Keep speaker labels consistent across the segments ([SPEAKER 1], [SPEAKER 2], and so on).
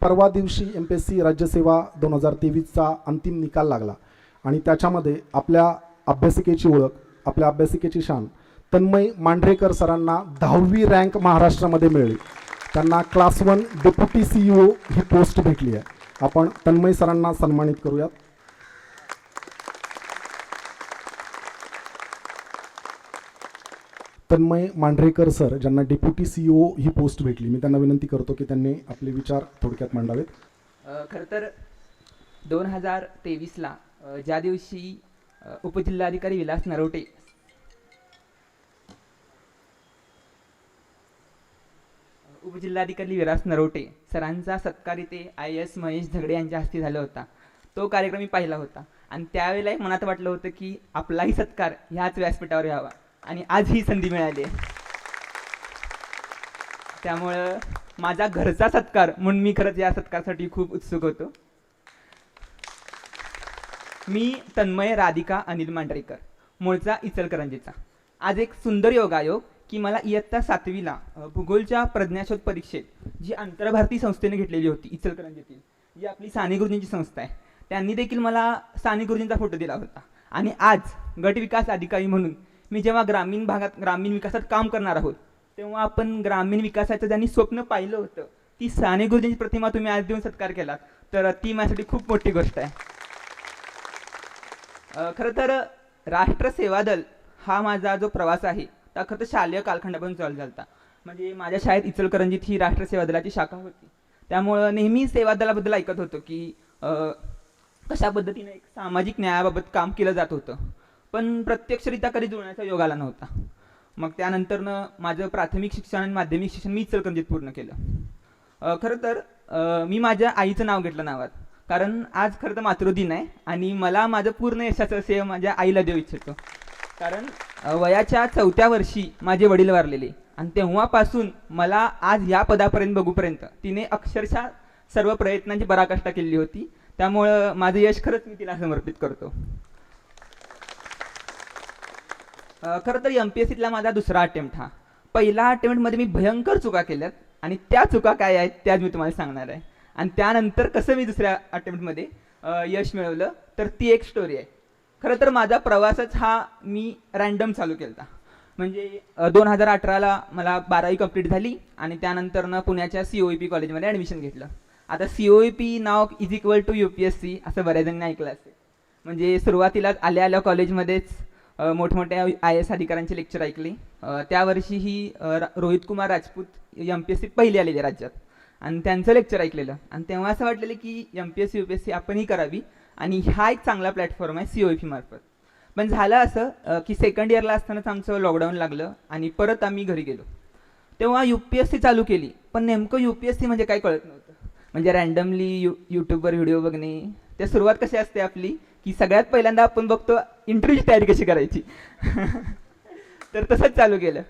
[SPEAKER 1] परवा दिवशी MPSC राज्यसेवा 2023चा अंतिम निकाल लागला आणि त्याच्यामध्ये आपल्या अभ्यासिकेची ओळख, आपल्या अभ्यासिकेची शान तन्मय मांढरेकर सरांना 10वी रँक महाराष्ट्रामध्ये मिळाली. त्यांना क्लास 1 डेप्युटी CEO ही पोस्ट भेटली आहे. आपण तन्मय सरांना सन्मानित करूयात. तन्मय मांढरेकर सर ज्यांना डेप्युटी CEO ही पोस्ट भेटली, मी त्यांना विनंती करतो की त्यांनी आपले विचार थोडक्यात मांडावेत.
[SPEAKER 2] खरं तर 2023ला ज्या दिवशी उपजिल्हाधिकारी विलास नरोटे सरांचा सत्कार इथे IAS महेश झगडे यांच्या हस्ते झाला होता. तो कार्यक्रम मी पाहिला होता आणि त्यावेळेला एक मनात वाटलं होतं की आपलाही सत्कार ह्याच व्यासपीठावर व्हावा आणि आज ही संधी मिळाली आहे. त्यामुळं माझा घरचा सत्कार म्हणून मी खरंच या सत्कारासाठी खूप उत्सुक होतो. मी तन्मय राधिका अनिल मांढरेकर, मूळचा इचलकरंजीचा. आज एक सुंदर योगायोग की मला इयत्ता 7वीला भूगोलच्या प्रज्ञाशोध परीक्षेत जी आंतरभारती संस्थेने घेतलेली होती इचलकरंजीतील, जी आपली साने गुरुजींची संस्था आहे, त्यांनी देखील मला साने गुरुजींचा फोटो दिला होता. आणि आज गट विकास अधिकारी म्हणून मी जेव्हा ग्रामीण भागात ग्रामीण विकासात काम करणार आहोत, तेव्हा आपण ग्रामीण विकासाचं ज्यांनी स्वप्न पाहिलं होतं ती साने गुरुजींची प्रतिमा तुम्ही आज देऊन सत्कार केलात, तर ती माझ्यासाठी खूप मोठी गोष्ट आहे. खरं तर राष्ट्र सेवा दल हा माझा जो प्रवास आहे त्या खरं तर शालेय कालखंडापासून चालू झाला होता. म्हणजे माझ्या शाळेत इचलकरंजीत ही राष्ट्र सेवा दलाची शाखा होती. त्यामुळं नेहमी सेवा दलाबद्दल ऐकत होतो की कशा पद्धतीने एक सामाजिक न्यायाबाबत काम केलं जात होतं, पण प्रत्यक्षरित्या कधी जुळण्याचा योग आला नव्हता. मग त्यानंतरनं माझं प्राथमिक शिक्षण आणि माध्यमिक शिक्षण मी इचलकरंजीत पूर्ण केलं. खरं तर मी माझ्या आईचं नाव घेतलं नावात, कारण आज खरं तर मातृदिन आहे आणि मला माझं पूर्ण यशाचं श्रेय माझ्या आईला देऊ इच्छितो. कारण वयाच्या 4थ्या वर्षी माझे वडील वारलेले आणि तेव्हापासून मला आज या पदापर्यंत बघूपर्यंत तिने अक्षरशः सर्व प्रयत्नांची पराकाष्ठा केली होती. त्यामुळं माझं यश खरंच मी तिला समर्पित करतो. खरं तर MPSCतला माझा दुसरा अटेम्प्ट हा. पहिला अटेम्प्टमध्ये मी भयंकर चुका केल्यात आणि त्या चुका काय आहेत त्याच मी तुम्हाला सांगणार आहे. आणि त्यानंतर कसं मी दुसऱ्या अटेम्प्टमध्ये यश मिळवलं तर ती एक स्टोरी आहे. खरं तर माझा प्रवासच हा मी रँडम चालू केला होता. म्हणजे 2018ला मला 12वी कंप्लीट झाली आणि त्यानंतरनं पुण्याच्या COEP कॉलेजमध्ये ॲडमिशन घेतलं. आता COEP नाव = UPSC असं बऱ्याच जणांनी ऐकलं असेल. म्हणजे सुरुवातीलाच आल्या कॉलेजमध्येच मोठमोठ्या IAS अधिकाऱ्यांचे लेक्चर ऐकले. त्या वर्षी ही रोहित कुमार राजपूत MPSC पहिले आलेले राज्यात आणि त्यांचं लेक्चर ऐकलेलं आणि तेव्हा असं वाटलेलं की MPSC UPSC आपणही करावी आणि हा एक चांगला प्लॅटफॉर्म आहे COEP मार्फत. पण झालं असं की सेकंड इयरला असतानाच आमचं लॉकडाऊन लागलं आणि परत आम्ही घरी गेलो. तेव्हा UPSC चालू केली, पण नेमकं UPSC म्हणजे काय कळत नव्हतं. म्हणजे रँडमली यूट्यूबवर व्हिडिओ बघणे. त्या सुरुवात कशी असते आपली की सगळ्यात पहिल्यांदा आपण बघतो इंटरव्ह्यूची तयारी कशी करायची. तर तसंच चालू केलं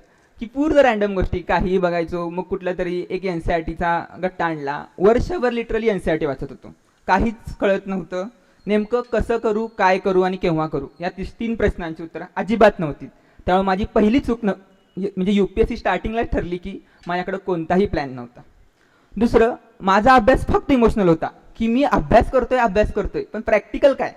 [SPEAKER 2] की पूर्ण रँडम गोष्टी काहीही बघायचो. मग कुठला तरी एक NCERTचा गट्टा आणला. वर्षभर लिटरली NCERT वाचत होतो. काहीच कळत नव्हतं. नेमकं कसं करू, काय करू आणि केव्हा करू या 3 प्रश्नांची उत्तरं अजिबात नव्हती. त्यामुळे माझी पहिली चूक म्हणजे UPSC स्टार्टिंगलाच ठरली की माझ्याकडं कोणताही प्लॅन नव्हता. दुसरं, माझा अभ्यास फक्त इमोशनल होता की मी अभ्यास करतोय पण प्रॅक्टिकल काय.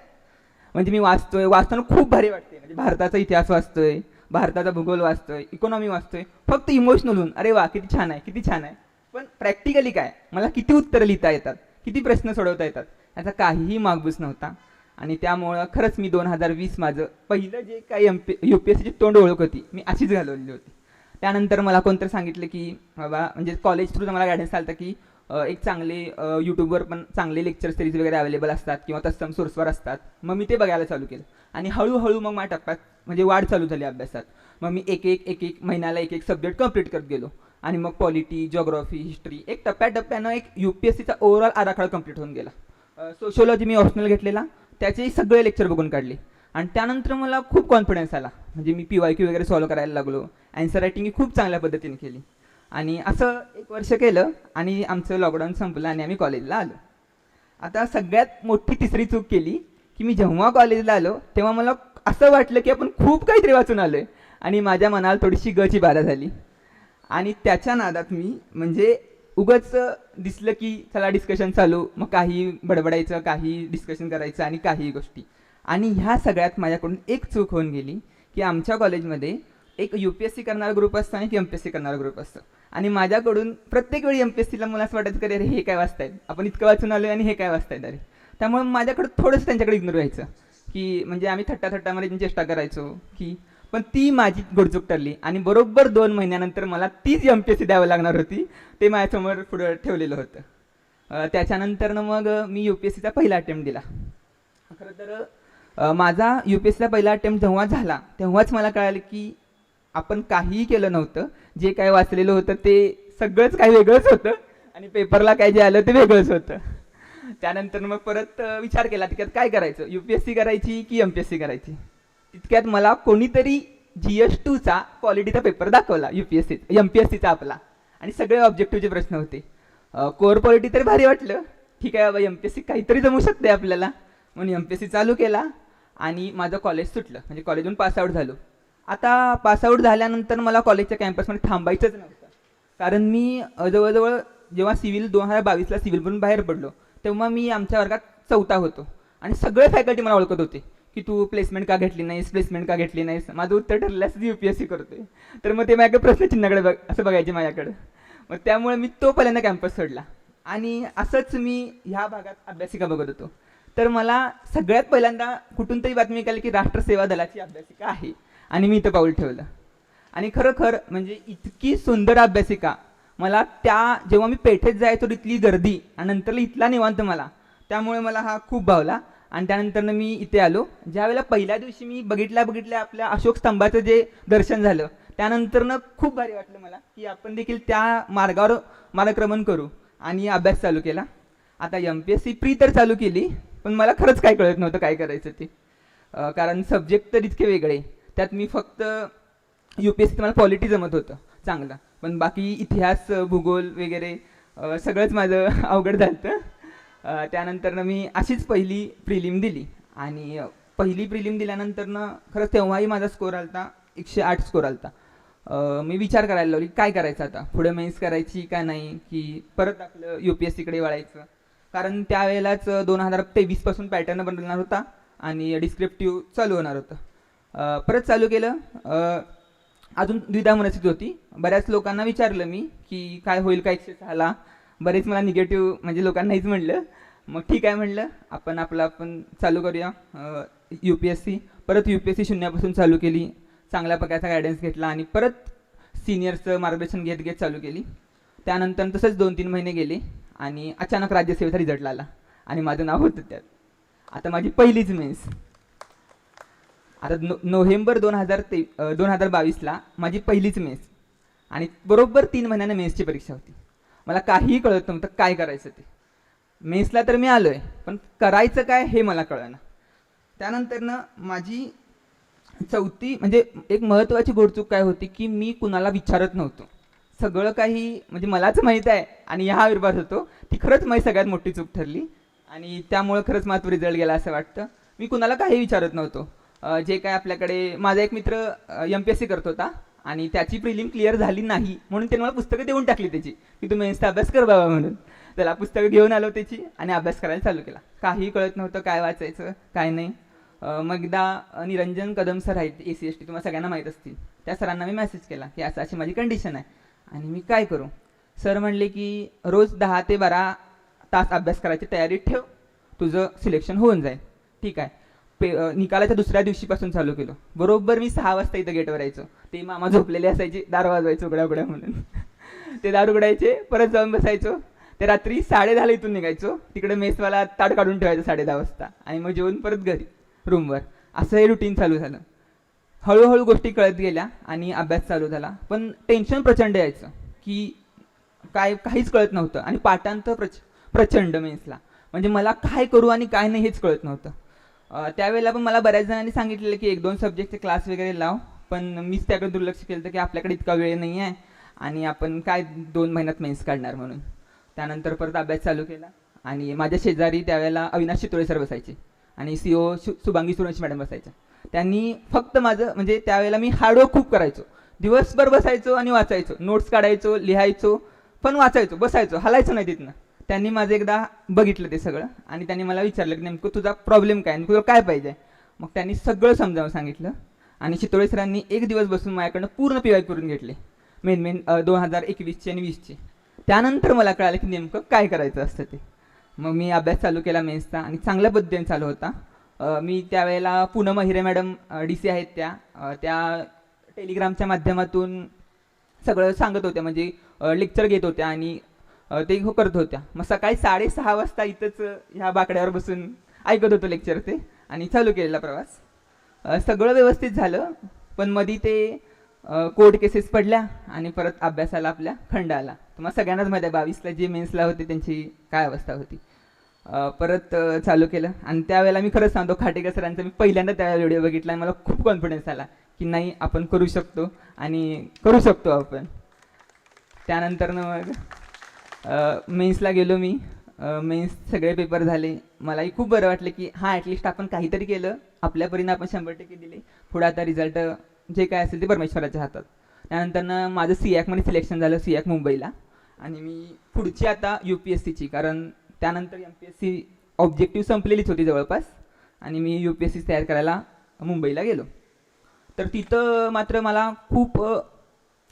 [SPEAKER 2] म्हणजे मी वाचताना खूप भारी वाटते. म्हणजे भारताचा इतिहास वाचतोय, भारताचा भूगोल वाचतोय, इकॉनॉमी वाचतोय, फक्त इमोशनल होऊन अरे वा किती छान आहे. पण प्रॅक्टिकली काय, मला किती उत्तरं लिहिता येतात, किती प्रश्न सोडवता येतात याचा काहीही मागबूस नव्हता. आणि त्यामुळं खरंच मी 2020 माझं पहिलं जे काही UPSCची तोंड ओळख होती मी अशीच घालवली होती. त्यानंतर मला कोणतरी सांगितलं की बाबा, म्हणजे कॉलेज थ्रू मला गायडन्स आलं की एक चांगले यूट्यूबवर पण चांगले लेक्चर सिरीज वगैरे अवेलेबल असतात किंवा तत्सम सोर्सवर असतात. मग मी ते बघायला चालू केलं आणि हळूहळू मग माझ्या टप्प्यात म्हणजे वाढ चालू झाली अभ्यासात. मग मी एक महिन्याला एक सब्जेक्ट कंप्लीट करत गेलो आणि मग पॉलिटी, जिओग्राफी, हिस्ट्री एक टप्प्याटप्प्यानं एक UPSCचा ओव्हरऑल आराखडा कंप्लीट होऊन गेला. सोशिओलॉजी मी ऑप्शनल घेतलेला, त्याचेही सगळे लेक्चर बघून काढले आणि त्यानंतर मला खूप कॉन्फिडन्स आला. म्हणजे मी PYQ वगैरे सॉल्व करायला लागलो. ॲन्सर रायटिंग खूप चांगल्या पद्धतीने केली आणि असं 1 वर्ष केलं आणि आमचं लॉकडाऊन संपलं आणि आम्ही कॉलेजला आलो. आता सगळ्यात मोठी तिसरी चूक केली की मी जेव्हा कॉलेजला आलो तेव्हा मला असं वाटलं की आपण खूप काहीतरी वाचून आलो आहे आणि माझ्या मनाला थोडीशी गची बाधा झाली आणि त्याच्या नादात मी म्हणजे उगाच दिसलं की चला डिस्कशन चालू, मग काही बडबडायचं, काही डिस्कशन करायचं आणि काही गोष्टी. आणि ह्या सगळ्यात माझ्याकडून एक चूक होऊन गेली की आमच्या कॉलेजमध्ये एक UPSC करणारा ग्रुप असतो आणि एक MPSC करणारा ग्रुप असतो. आणि माझ्याकडून प्रत्येक वेळी MPSCला मला असं वाटायचं की अरे हे काय वाचतायत, आपण इतकं वाचून आलो आणि हे काय वाचतायत अरे. त्यामुळे माझ्याकडं थोडंसं त्यांच्याकडे इग्नोर व्हायचं की म्हणजे आम्ही थट्टामध्ये चेष्टा करायचो की, पण ती माझी गोडचूक ठरली आणि बरोबर 2 महिन्यानंतर मला तीच MPSC द्यावं लागणार होती. ते माझ्यासमोर पुढं ठेवलेलं होतं. त्याच्यानंतरनं मग मी UPSCचा पहिला अटेम्प्ट दिला. खरं तर माझा UPSCचा पहिला अटेम्प्ट जेव्हा झाला तेव्हाच मला कळालं की आपण काहीही केलं नव्हतं, जे काय वाचलेलं होतं ते सगळंच काही वेगळंच होतं आणि पेपरला काय जे आलं ते वेगळंच होतं. त्यानंतर मग परत विचार केला तितक्यात काय करायचं, UPSC करायची की MPSC करायची. तितक्यात मला कोणीतरी GS2चा पॉलिटीचा पेपर दाखवला, MPSCचा आपला, आणि सगळे ऑब्जेक्टिव्हचे प्रश्न होते. कोर पॉलिटी तरी भारी वाटलं, ठीक आहे बाबा MPSC काहीतरी जमू शकते आपल्याला, म्हणून MPSC चालू केला आणि माझं कॉलेज सुटलं, म्हणजे कॉलेजहून पासआउट झालो. आता पासआउट झाल्यानंतर मला कॉलेजच्या कॅम्पसमध्ये थांबायचंच नव्हतं, कारण मी जवळजवळ जेव्हा 2022ला सिव्हिलमधून बाहेर पडलो तेव्हा मी आमच्या वर्गात 4था होतो आणि सगळे फॅकल्टी मला ओळखत होते की तू प्लेसमेंट का घेतली नाहीस. माझं उत्तर ठरलं असं UPSC करतोय, तर मग ते माझ्या प्रश्नचिन्हाकडे असं बघायचे माझ्याकडं. मग त्यामुळे मी तो पहिल्यांदा कॅम्पस सोडला आणि असंच मी ह्या भागात अभ्यासिका बघत होतो. तर मला सगळ्यात पहिल्यांदा कुठून तरी बातमी कळली की राष्ट्रसेवा दलाची अभ्यासिका आहे आणि मी इथं पाऊल ठेवलं. आणि खरं म्हणजे इतकी सुंदर अभ्यासिका मला जेव्हा मी पेठेत जायचो इथली गर्दी आणि नंतर इथला निवांत मला, त्यामुळे मला हा खूप भावला. आणि त्यानंतरनं मी इथे आलो. ज्यावेळेला पहिल्या दिवशी मी बघितल्या आपल्या अशोक स्तंभाचं जे दर्शन झालं, त्यानंतरनं खूप भारी वाटलं मला की आपण देखील त्या मार्गावर मार्गक्रमण करू आणि अभ्यास चालू केला. आता MPSC प्री तर चालू केली, पण मला खरंच काय कळत नव्हतं काय करायचं ते, कारण सब्जेक्ट तर इतके वेगळे. त्यात मी फक्त UPSC मला पॉलिटी जमत होतं चांगलं, पण बाकी इतिहास, भूगोल वगैरे सगळंच माझं अवघड झालं. त्यानंतरनं मी अशीच पहिली प्रिलिम दिली आणि पहिली प्रिलिम दिल्यानंतरनं खरंच तेव्हाही माझा स्कोर आलता 108 स्कोर आलता. मी विचार करायला लावली काय करायचं आता, पुढे मेन्स करायची का नाही, की परत आपलं UPSCकडे वळायचं. कारण त्यावेळेलाच 2023 पासून पॅटर्न बनवणार होता आणि डिस्क्रिप्टिव्ह चालू होणार होतं. परत चालू केलं. अजून द्विधा मनस्थिती होती. बऱ्याच लोकांना विचारलं मी की काय होईल का 106ला. बरेच मला निगेटिव्ह म्हणजे लोकांनाहीच म्हणलं. मग ठीक आहे म्हणलं, आपण चालू करूया UPSC. परत UPSC शून्यापासून चालू केली, चांगल्या प्रकारचा गायडन्स घेतला आणि परत सिनियर्सचं मार्गदर्शन घेत चालू केली. त्यानंतर तसंच 2-3 महिने गेले आणि अचानक राज्यसेवेचा रिझल्ट लागला आणि माझं नाव होतं त्यात. आता माझी पहिलीच मेन्स. आता नोव्हेंबर 2022ला माझी पहिलीच मेन्स आणि बरोबर 3 महिन्यानं मेन्सची परीक्षा होती. मला काहीही कळत नव्हतं काय करायचं ते. मेन्सला तर मी आलो आहे, पण करायचं काय हे मला कळलं. त्यानंतरनं माझी चौथी म्हणजे एक महत्त्वाची गोडचूक काय होती की मी कुणाला विचारत नव्हतो. सगळं काही म्हणजे मलाच माहीत आहे आणि ह्या विभागात होतो. ती खरंच माझी सगळ्यात मोठी चूक ठरली आणि त्यामुळं खरंच माझा रिझल्ट गेला असं वाटतं. मी कुणाला काही विचारत नव्हतो. जे काय आपल्याकडे माझा एक मित्र MPSC करत होता आणि त्याची प्रिलिम क्लिअर झाली नाही म्हणून त्याने मला पुस्तकं देऊन टाकली त्याची की तू मेन्सचा अभ्यास कर बाबा म्हणून. त्याला पुस्तकं घेऊन आलो त्याची आणि अभ्यास करायला चालू केला. काही कळत नव्हतं काय वाचायचं काय नाही. मग एकदा निरंजन कदम सर आहेत ACST, तुम्हाला सगळ्यांना माहीत असतील, त्या सरांना मी मेसेज केला की अशी माझी कंडिशन आहे आणि मी काय करू. सर म्हणले की रोज 10 ते 12 तास अभ्यास करायची तयारी ठेव, तुझं सिलेक्शन होऊन जाईल. ठीक आहे. निकालाच्या दुसऱ्या दिवशीपासून चालू केलं. बरोबर मी 6 वाजता इथं गेटवर यायचो. ते मामा झोपलेले असायचे, दार वाजवायचो उघड्या म्हणून. ते दार उघडायचे, परत जाऊन बसायचो. ते रात्री 10:30 इथून निघायचो. तिकडे मेसवाला ताट काढून ठेवायचं 10:30 वाजता आणि मग जेवून परत घरी रूमवर. असं हे रुटीन चालू झालं. हळूहळू गोष्टी कळत गेल्या आणि अभ्यास चालू झाला. पण टेन्शन प्रचंड यायचं की काहीच कळत नव्हतं आणि पाठांतर प्रचंड मेन्सला. म्हणजे मला काय करू आणि काय नाही हेच कळत नव्हतं. त्यावेळेला पण मला बऱ्याच जणांनी सांगितलेलं की 1-2 सब्जेक्टचे क्लास वगैरे लाव, पण मीच त्याकडे दुर्लक्ष केलं होतं की आपल्याकडे इतका वेळ नाही आहे आणि आपण काय 2 महिन्यात मेन्स काढणार म्हणून. त्यानंतर परत अभ्यास चालू केला आणि माझ्या शेजारी त्यावेळेला अविनाश चितोळे सर बसायचे आणि CO शुभांगी सुरवंशी मॅडम बसायच्या. त्यांनी फक्त माझं म्हणजे त्यावेळेला मी हार्डवर्क खूप करायचो, दिवसभर बसायचो आणि वाचायचो, नोट्स काढायचो, लिहायचो, पण वाचायचो, बसायचो, हलायचो नाही तिथनं. त्यांनी माझं एकदा बघितलं ते सगळं आणि त्यांनी मला विचारलं की नेमकं तुझा प्रॉब्लेम काय, तुला काय पाहिजे. मग त्यांनी सगळं समजावून सांगितलं आणि चितोळे सरांनी एक दिवस बसून माझ्याकडनं पूर्ण PY करून घेतले, मेन 2021चे आणि 20चे. त्यानंतर मला कळालं की नेमकं काय करायचं असतं ते. मग मी अभ्यास चालू केला मेन्सचा आणि चांगल्या पद्धतीने चालू होता. मी त्यावेळेला पूनम अहिरे मॅडम DC आहेत त्या टेलिग्रामच्या माध्यमातून सगळं सांगत होत्या, म्हणजे लेक्चर घेत होत्या आणि ते करत होत्या. मग सकाळी 6:30 वाजता इथंच ह्या बाकड्यावर बसून ऐकत होतो लेक्चर ते आणि चालू केलेला प्रवास. सगळं व्यवस्थित झालं, पण मधी ते कोर्ट केसेस पडल्या आणि परत अभ्यासाला आपल्या खंड आला. तुम्हाला सगळ्यांनाच माहिती आहे 22ला जे मेन्सला होते त्यांची काय अवस्था होती. परत चालू केलं आणि त्यावेळेला मी खरंच सांगतो, खाटेकर सरांचा मी पहिल्यांदा त्यावेळेला व्हिडिओ बघितला आणि मला खूप कॉन्फिडन्स आला की नाही आपण करू शकतो आणि करू शकतो आपण. त्यानंतर मग मेन्सला गेलो मी. मेन्स सगळे पेपर झाले. मलाही खूप बरं वाटलं की हां ॲटलिस्ट आपण काहीतरी केलं, आपल्यापरीनं आपण 100% दिले. पुढे आता रिझल्ट जे काय असेल ते परमेश्वराच्या हातात. त्यानंतर माझं CIACमध्ये सिलेक्शन झालं, CIAC मुंबईला. आणि मी पुढची आता UPSCची, कारण त्यानंतर MPSC ऑब्जेक्टिव्ह संपलेलीच होती जवळपास आणि मी UPSC तयार करायला मुंबईला गेलो. तर तिथं मात्र मला खूप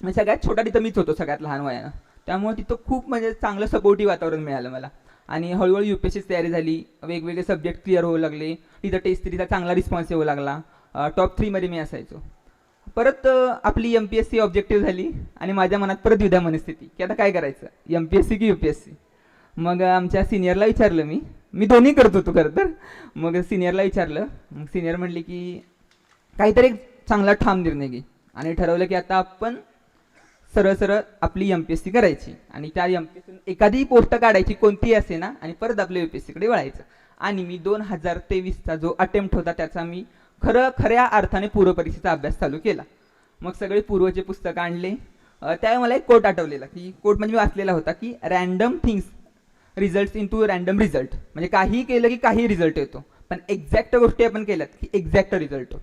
[SPEAKER 2] सगळ्यात छोटा तिथं मीच होतो सगळ्यात लहान वयानं. त्यामुळे तिथं खूप म्हणजे चांगलं सपोर्टिव्ह वातावरण मिळालं मला आणि हळूहळू UPSCची तयारी झाली. वेगवेगळे सब्जेक्ट क्लिअर होऊ लागले. तिथं टेस्ट सिरीजचा चांगला रिस्पॉन्स येऊ लागला. टॉप 3मध्ये मी असायचो. परत आपली MPSC ऑब्जेक्टिव्ह झाली आणि माझ्या मनात परत द्विधा मनस्थिती की आता काय करायचं, MPSC की UPSC. मग आमच्या सिनियरला विचारलं, मी दोन्ही करत होतो खरं तर. मग सिनियरला विचारलं. मग सिनियर म्हणले की काहीतरी चांगला ठाम निर्णय घे आणि ठरवलं की आता आपण सरळ सरळ आपली MPSC करायची आणि त्या MPSC एखादी पोस्ट काढायची कोणतीही असे ना आणि परत आपल्या UPSCकडे वळायचं. आणि मी 2023चा जो अटेम्प्ट होता त्याचा मी खऱ्या अर्थाने पूर्वपरीक्षेचा अभ्यास चालू केला. मग सगळे पूर्वचे पुस्तकं आणले. त्यावेळी मला एक कोट आठवलेला की कोट म्हणजे मी वाचलेला होता की random things result into random result. म्हणजे काही केलं की काही रिझल्ट येतो, पण एक्झॅक्ट गोष्टी आपण केल्यात की एक्झॅक्ट रिझल्ट होतो.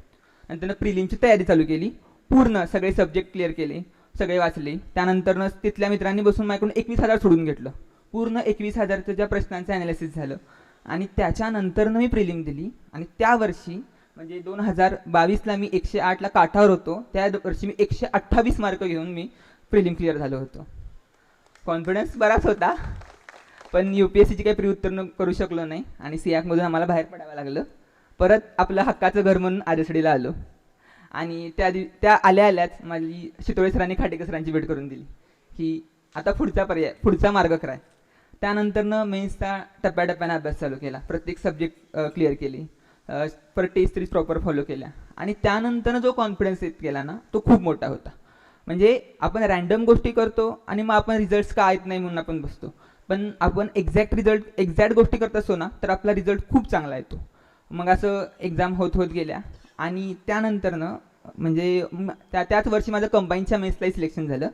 [SPEAKER 2] नंतर प्रिलिमची तयारी चालू केली. पूर्ण सगळे सब्जेक्ट क्लिअर केले, सगळे वाचले. त्यानंतर तिथल्या मित्रांनी बसून माझ्याकडून 21,000 सोडून घेतलं. पूर्ण 21,000च्या ज्या प्रश्नांचं ॲनालिसिस झालं आणि त्याच्यानंतरनं मी प्रिलिम दिली. आणि त्या वर्षी म्हणजे 2022ला मी 108ला काठावर होतो. त्या वर्षी मी 128 मार्क घेऊन मी प्रिलिम क्लिअर झालो होतो. कॉन्फिडन्स बराच होता, पण UPSCची काही उत्तीर्ण करू शकलो नाही आणि CIACमधून आम्हाला बाहेर पडावं लागलं. परत आपलं हक्काचं घर म्हणून RSDला आलो आणि त्या आल्याच माझी चितोळे सरांनी खाटेकर सरांची भेट करून दिली की आता पुढचा मार्ग काय. त्यानंतरनं मेन्सचा टप्प्याटप्प्याने अभ्यास चालू केला. प्रत्येक सब्जेक्ट क्लिअर केली. परत टेस्ट सिरीज प्रॉपर फॉलो केल्या आणि त्यानंतरनं जो कॉन्फिडन्स येत गेला ना तो खूप मोठा होता. म्हणजे आपण रँडम गोष्टी करतो आणि मग आपण रिझल्ट्स का येत नाही म्हणून आपण बसतो, पण आपण एक्झॅक्ट गोष्टी करत असतो ना तर आपला रिझल्ट खूप चांगला येतो. मग असं एक्झाम होत गेल्या आणि त्यानंतरनं म्हणजे त्याच वर्षी माझं कंबाईनच्या मेन्सलाही सिलेक्शन झालं.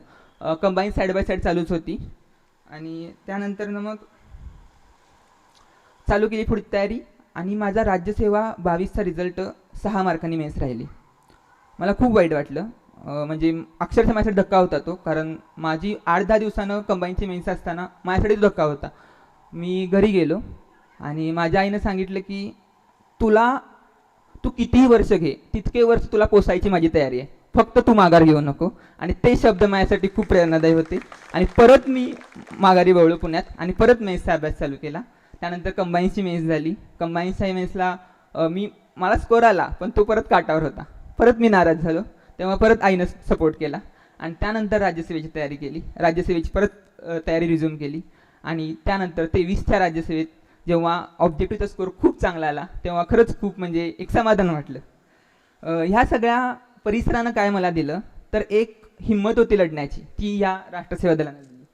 [SPEAKER 2] कंबाईन साईड बाय साईड चालूच होती आणि त्यानंतरनं मग चालू केली पुढची तयारी आणि माझा राज्यसेवा 22चा रिझल्ट 6 मार्कांनी मेन्स राहिली. मला खूप वाईट वाटलं. म्हणजे अक्षरशः माझ्यासाठी धक्का होता तो, कारण माझी 8-10 दिवसानं कंबाईनची मेन्स असताना माझ्यासाठी तो धक्का होता. मी घरी गेलो आणि माझ्या आईनं सांगितलं की तू कितीही वर्ष घे, तितके वर्ष तुला पोसायची माझी तयारी आहे, फक्त तू माघार घेऊ नको. आणि ते शब्द माझ्यासाठी खूप प्रेरणादायी होते आणि परत मी माघारी वळलो पुण्यात आणि परत मेन्सचा अभ्यास चालू केला. त्यानंतर कंबाईनची मेन्स झाली. कंबाईनच्या मेन्सला मला स्कोर आला, पण तो परत काटावर होता. परत मी नाराज झालो. तेव्हा परत आईनं सपोर्ट केला आणि त्यानंतर राज्यसेवेची तयारी केली. राज्यसेवेची परत तयारी रिझ्यूम केली आणि त्यानंतर 23च्या राज्यसेवेत जेव्हा ऑब्जेक्टिव्हचा स्कोर खूप चांगला आला तेव्हा खरंच खूप म्हणजे एक समाधान वाटलं. ह्या सगळ्या परिसरानं काय मला दिलं तर एक हिंमत होती लढण्याची, ती ह्या राष्ट्रसेवा दलानं दिली.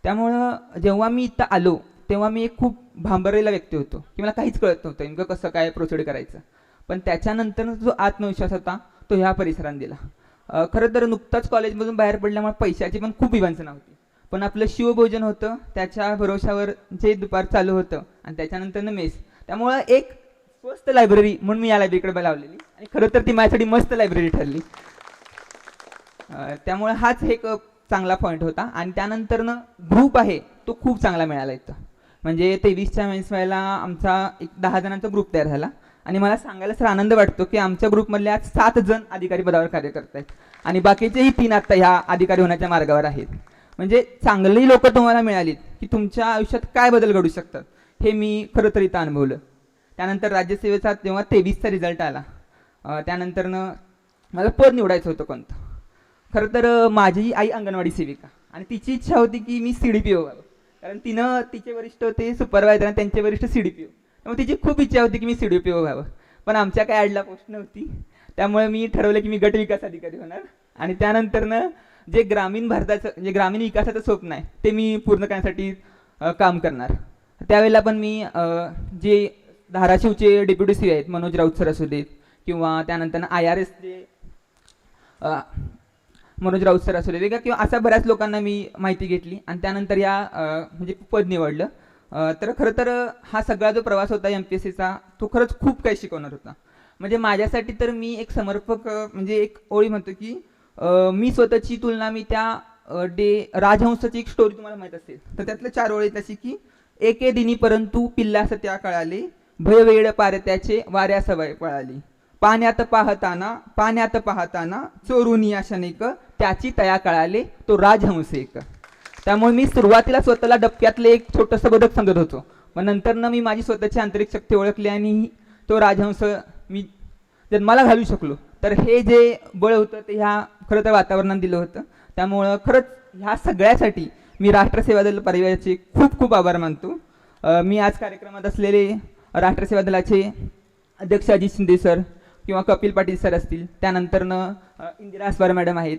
[SPEAKER 2] त्यामुळं जेव्हा मी इथं आलो तेव्हा मी एक खूप भांबरलेला व्यक्ती होतो की मला काहीच कळत नव्हतं नेमकं कसं काय प्रोसिड करायचं. पण त्याच्यानंतर जो आत्मविश्वास होता तो ह्या परिसरानं दिला. खरं तर नुकताच कॉलेजमधून बाहेर पडल्यामुळे पैशाची पण खूप विवंचना नव्हती, पण आपलं शिवभोजन होतं त्याच्या भरोशावर जे दुपार चालू होतं आणि त्याच्यानंतर मेस. त्यामुळं एक स्वस्त लायब्ररी म्हणून मी या लायब्ररीकडे लावलेली आणि खरं तर ती माझ्यासाठी मस्त लायब्ररी ठरली. त्यामुळे हाच एक चांगला पॉईंट होता. आणि त्यानंतरनं ग्रुप आहे तो खूप चांगला मिळाला इथं. म्हणजे 23च्या मेन्सवेळेला आमचा एक 10 जणांचा ग्रुप तयार झाला. आणि मला सांगायला सर आनंद वाटतो की आमच्या ग्रुपमधले आज 7 जण अधिकारी पदावर कार्य करत आहेत आणि बाकीचेही 3 आत्ता ह्या अधिकारी होण्याच्या मार्गावर आहेत. म्हणजे चांगली लोक तुम्हाला मिळालीत की तुमच्या आयुष्यात काय बदल घडू शकतात हे मी खरं तर इथं अनुभवलं. त्यानंतर राज्यसेवेचा जेव्हा 23चा रिझल्ट आला, त्यानंतरनं मला पद निवडायचं होतं कोणतं. खरं तर माझी आई अंगणवाडी सेविका आणि तिची इच्छा होती की मी CDPO व्हावं, कारण तिनं तिचे वरिष्ठ होते सुपरवायझर आणि त्यांचे वरिष्ठ CDPO. त्यामुळे तिची खूप इच्छा होती की मी CDPO व्हावं, पण आमच्या काय ॲडला पोस्ट नव्हती. त्यामुळे मी ठरवलं की मी गट विकास अधिकारी होणार. आणि त्यानंतरनं जे ग्रामीण भारताचं जे ग्रामीण विकासाचं स्वप्न आहे ते मी पूर्ण करण्यासाठी काम करणार. त्यावेळेला पण मी जे धाराशिवचे डेप्युटी सी आहेत मनोज राऊत सर असू देत किंवा त्यानंतर IRS जे मनोज राऊत सर असू दे किंवा अशा बऱ्याच लोकांना मी माहिती घेतली आणि त्यानंतर या म्हणजे पद निवडलं. तर खरं तर हा सगळा जो प्रवास होता MPSCचा तो खरंच खूप काही शिकवणार होता. म्हणजे माझ्यासाठी तर मी एक समर्पक म्हणजे एक ओळी म्हणतो की मी स्वतःची तुलना मी त्या राजहंसाची एक स्टोरी तुम्हाला माहीत असेल तर त्यातल्या 4 ओळी तशी की एके दिनी परंतु पिल्लास त्या कळाले भय वेळ पारत्याचे वाऱ्या सवय पळाली पाण्यात पाहताना चोरून या क्षणिक त्याची तया कळाले तो राजहंस एक. त्यामुळे मी सुरुवातीला स्वतःला डबक्यातले एक छोटंसं बदक समजत होतो, पण नंतरनं मी माझी स्वतःची आंतरिक शक्ती ओळखली आणि तो राजहंस मी जन्माला घालू शकलो. तर हे जे बळ होतं ते ह्या खरं तर वातावरणात दिलं होतं. त्यामुळं खरंच ह्या सगळ्यासाठी मी राष्ट्रसेवा दल परिवाराचे खूप खूप आभार मानतो. मी आज कार्यक्रमात असलेले राष्ट्रसेवा दलाचे अध्यक्ष अजित शिंदे सर किंवा कपिल पाटील सर असतील, त्यानंतरनं इंदिरा अस्वार मॅडम आहेत,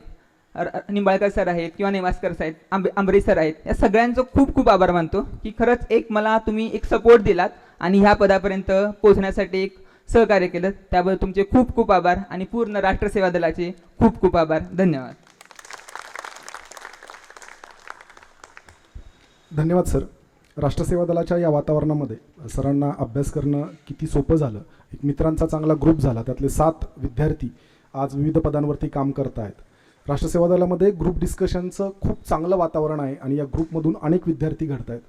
[SPEAKER 2] निंबाळकर सर आहेत किंवा नेवासकर साहेब आंबरे सर आहेत, या सगळ्यांचं खूप खूप आभार मानतो की खरंच एक मला तुम्ही एक सपोर्ट दिलात आणि ह्या पदापर्यंत पोहोचण्यासाठी एक सहकार्य केलं. त्याबद्दल तुमचे खूप खूप आभार आणि पूर्ण राष्ट्रसेवा दलाचे खूप खूप आभार. धन्यवाद.
[SPEAKER 1] धन्यवाद सर. राष्ट्रसेवा दलाच्या या वातावरणामध्ये सरांना अभ्यास करणं किती सोपं झालं. एक मित्रांचा चांगला ग्रुप झाला, त्यातले 7 विद्यार्थी आज विविध पदांवरती काम करत आहेत. राष्ट्रसेवा दलामध्ये ग्रुप डिस्कशनचं खूप चांगलं वातावरण आहे आणि या ग्रुपमधून अनेक विद्यार्थी घडत आहेत.